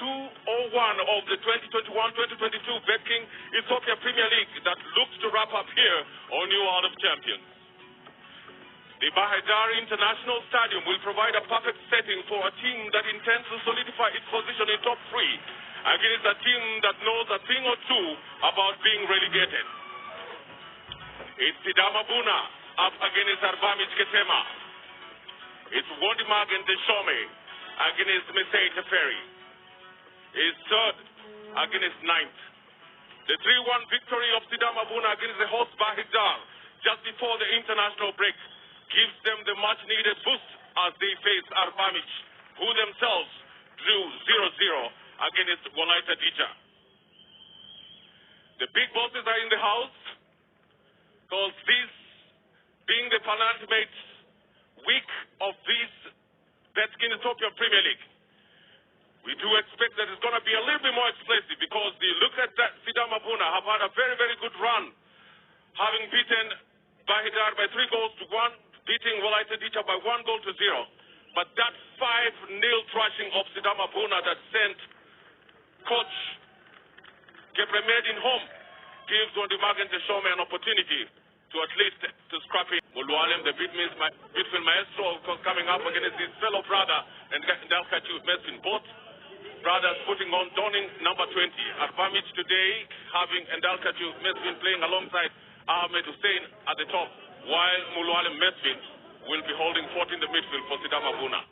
201 of the 2021-2022 Betking Ethiopia Premier League that looks to wrap up here on New World of Champions. The Bahir Dar International Stadium will provide a perfect setting for a team that intends to solidify its position in top three against a team that knows a thing or two about being relegated. It's Sidama Bunna up against Arba kenema. It's Wondimag and Deshome against Mesei Teferi. It's third against ninth. The 3-1 victory of Sidama Bunna against the host Bahir Dar just before the international break gives them the much-needed boost as they face Arba, who themselves drew 0-0 against Walaita Dija. The big bosses are in the house, because this being the penultimate week of this Betking Ethiopia Premier League, we do expect that it's going to be a little bit more explosive, because the look at that Sidama Bunna have had a very, very good run, having beaten Bahir Dar by 3-1, beating Walaita Dija by 1-0. But that 5-0 thrashing of Sidama Bunna that sent coach Gebremedin home gives Wondimag and Deshome an opportunity to at least to scrap it. Mulwalem, the midfield maestro, of course, coming up against his fellow brother and Dalkachu Mesfin. Both brothers putting on, donning number 20. Arbamich today having Dalkachu Mesfin playing alongside Ahmed Hussein at the top, while Mulwalem Mesfin will be holding fort in the midfield for Sidama Bunna.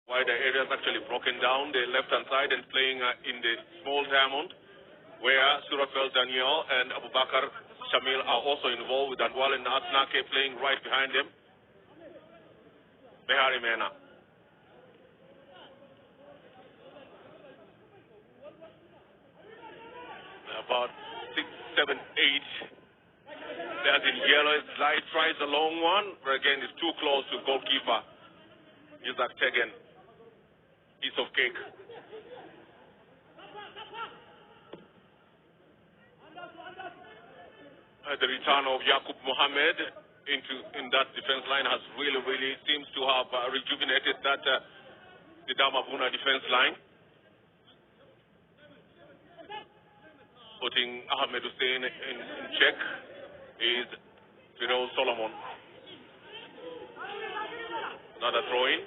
Why the area is actually broken down, the left-hand side, and playing in the small diamond, where Surafel Daniel and Abubakar Shamil are also involved, with Anwal and Asnake playing right behind them. Behari Mena. About 6, 7, 8. There's in yellow, Light tries a long one, but again it's too close to goalkeeper. Isaac Tegen. Piece of cake. The return of Yakub Mohammed in that defense line has really seems to have rejuvenated that Sidama Bunna defense line. Putting Ahmed Hussein in check is Firoz Solomon. Another throw-in.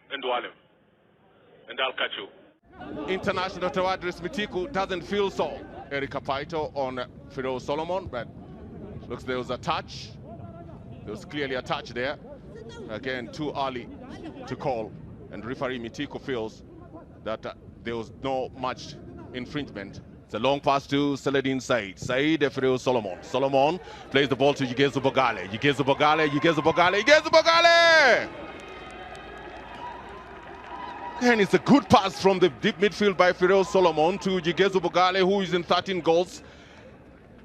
And Walem. And Alkachu. International Tawadris Mitiku doesn't feel so. Erika Paito on Firoz Solomon, but looks there was a touch. There was clearly a touch there. Again, too early to call. And referee Mitiku feels that there was no much infringement. It's a long pass to Saladin Said. Said Firoz Solomon. Solomon plays the ball to Yigezu Bogale. Yigezu Bogale, Yigezu Bogale, Yigezu Bogale! And it's a good pass from the deep midfield by Firoz Solomon to Yigezu Bogale, who is in 13 goals.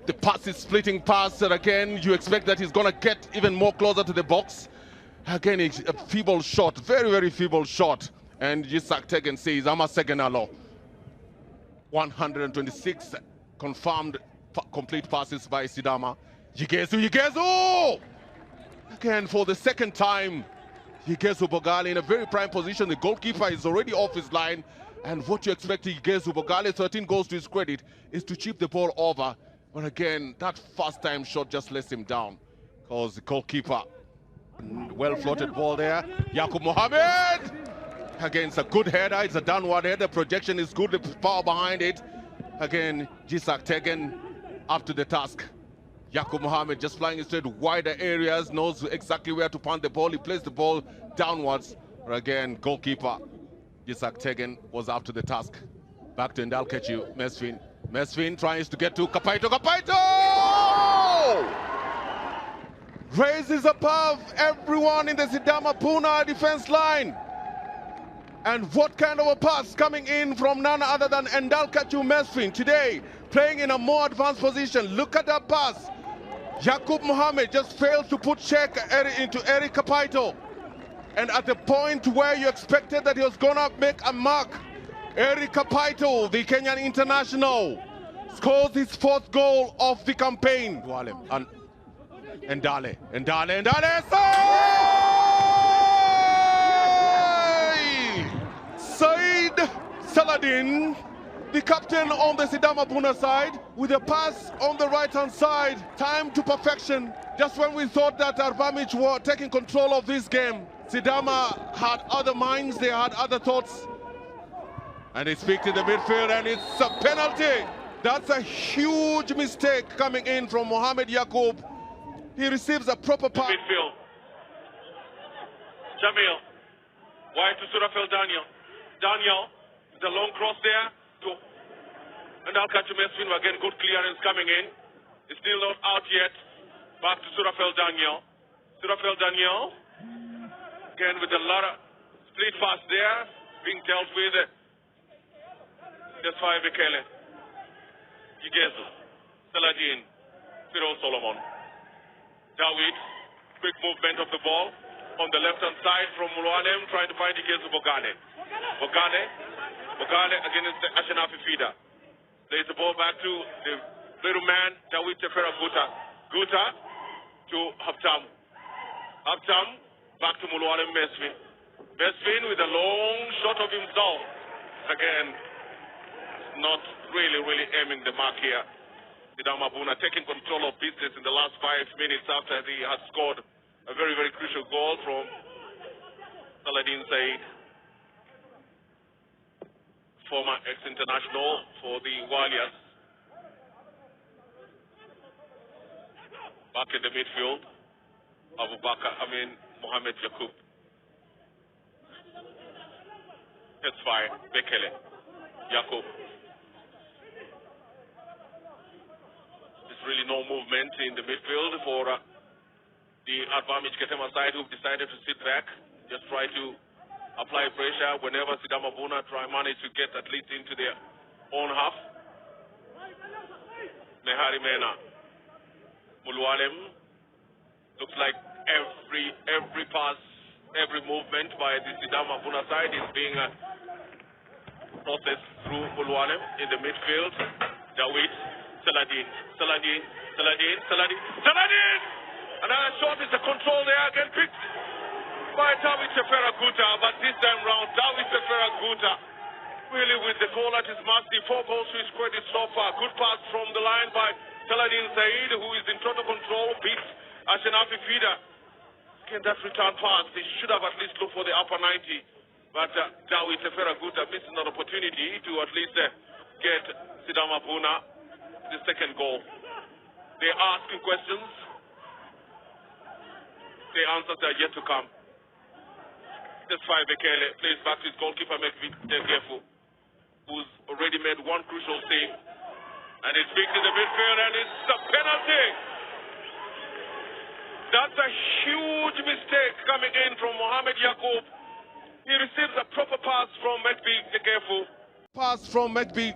The pass is splitting pass, and again, you expect that he's going to get even more closer to the box. Again, a feeble shot, very feeble shot. And Yisak Tegen says, amesegnalo. 126 confirmed complete passes by Sidama. Yigezu! Again, for the second time, Yigezu Bogale in a very prime position. The goalkeeper is already off his line. And what you expect Yigezu Bogale, 13 goals to his credit, is to chip the ball over. But again, that first time shot just lets him down, because the goalkeeper, well floated ball there. Yakub Mohammed! Again, it's a good header. It's a downward header. Projection is good. The power behind it. Again, Yisak Tegen up to the task. Yakub Mohammed just flying instead wider areas, knows exactly where to punt the ball. He plays the ball downwards. But again, goalkeeper Yisak Tegen was up to the task. Back to Ndalkechi, Mesfin. Mesfin tries to get to Kapaito. Kapaito! Raises above everyone in the Sidama Bunna defense line. And what kind of a pass coming in from none other than Ndalkechi Mesfin today, playing in a more advanced position. Look at that pass. Yakub Mohammed just failed to put check into Eric Kapaito. And at the point where you expected that he was going to make a mark, Eric Kapaito, the Kenyan international, scores his fourth goal of the campaign. Ndale. Saladin, the captain on the Sidama Bunna side, with a pass on the right-hand side. Time to perfection. Just when we thought that Arba Minch were taking control of this game, Sidama had other minds, they had other thoughts. And it's picked in the midfield, and it's a penalty. That's a huge mistake coming in from Mohamed Yaqub. He receives a proper pass. Midfield. Jamil. Wide to Surafel Daniel. Daniel, the long cross there to and I'll catch Mesfin again. Good clearance coming in. It's still not out yet. Back to Surafel Daniel. Surafel Daniel again with a lot of split pass there being dealt with. That's why Bekele. Yigezu. Saladin. Cyril Solomon. Dawid. Quick movement of the ball on the left-hand side from Mulwanem, trying to find Yigezu Bogale. Bogale against the Ashanafi Fida. There's the ball back to the little man, Dawid Tefera Guta. Guta to Haftam. Haftam back to Mulwanem Mesfin. Mesfin with a long shot of himself. Again, not really aiming the mark here. Sidama Bunna taking control of business in the last 5 minutes after he had scored a very crucial goal from Saladin Said, former ex-international for the Warriors. Back in the midfield, Mohamed Yaqub. That's fine. Bekele. Yaqub. There's really no movement in the midfield for the Arba Minch kenema side, who've decided to sit back, just try to apply pressure whenever Sidama Bunna manage to get at least into their own half. Mehari Mena. Mulwalem. Looks like every pass, every movement by the Sidama Bunna side is being processed through Mulwalem in the midfield. Dawid, Saladin. Another shot is the control there, again picked by Dawid Tefera Guta, but this time round, Dawid Tefera Guta really with the goal at his mercy. 4 goals to his credit so far. Good pass from the line by Saladin Said, who is in total control, beats Ashanafi Fida. Again, that return pass, they should have at least looked for the upper 90, but Dawid Tefera Guta missed an opportunity to at least get Sidama Bunna the second goal. They're asking questions. The answers are yet to come. That's why Bekele plays back to his goalkeeper, Mekvi, who's already made one crucial save. And it's picked in the midfield, and it's a penalty. That's a huge mistake coming in from Mohamed Yaqub. He receives a proper pass from Mekvi. Pass from Mekvi,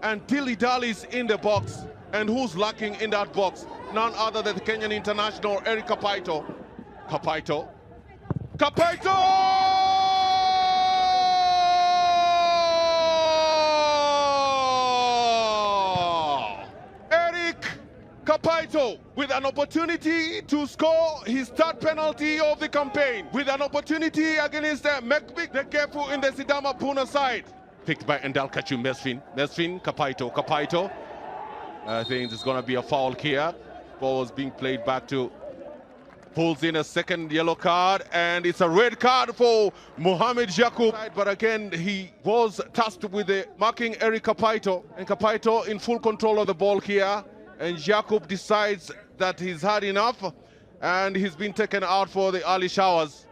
and dilly-dallies in the box. And who's lacking in that box? None other than the Kenyan international, Eric Kapaito. Kapaito! Eric Kapaito with an opportunity to score his third penalty of the campaign. With an opportunity against Mekbik the Kefu in the Sidama Bunna side. Picked by Endal Kachu Mesfin, Kapaito. I think there's going to be a foul here. Ball was being played back to, pulls in a second yellow card, and it's a red card for Mohamed Yaqub. But again, he was tasked with marking Eric Kapaito, and Kapaito in full control of the ball here. And Yaqub decides that he's had enough, and he's been taken out for the early showers.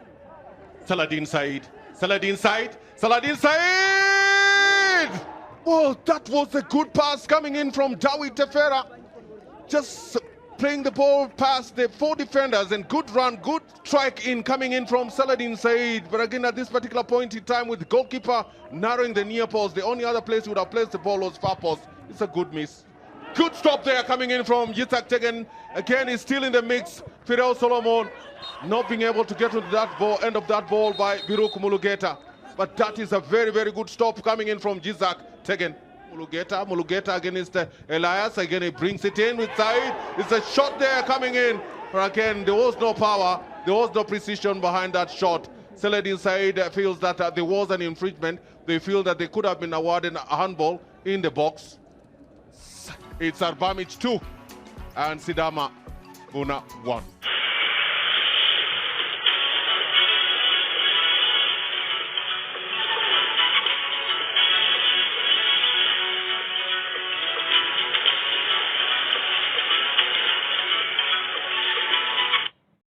Saladin Said. Oh, that was a good pass coming in from Dawid Tefera. Just playing the ball past the 4 defenders, and good run, good strike in coming in from Saladin Said. But again, at this particular point in time, with the goalkeeper narrowing the near post, the only other place he would have placed the ball was far post. It's a good miss. Good stop there coming in from Yitzhak Tegen. Again, he's still in the mix. Fidel Solomon not being able to get to that ball, end of that ball by Biruk Mulugeta. But that is a very good stop coming in from Yitzhak Tegen. Mulugeta against Elias. Again, he brings it in with Said. It's a shot there coming in. But again, there was no power. There was no precision behind that shot. Saladin Said feels that there was an infringement, they feel that they could have been awarded a handball in the box. It's Arba 2 and Sidama Bunna 1.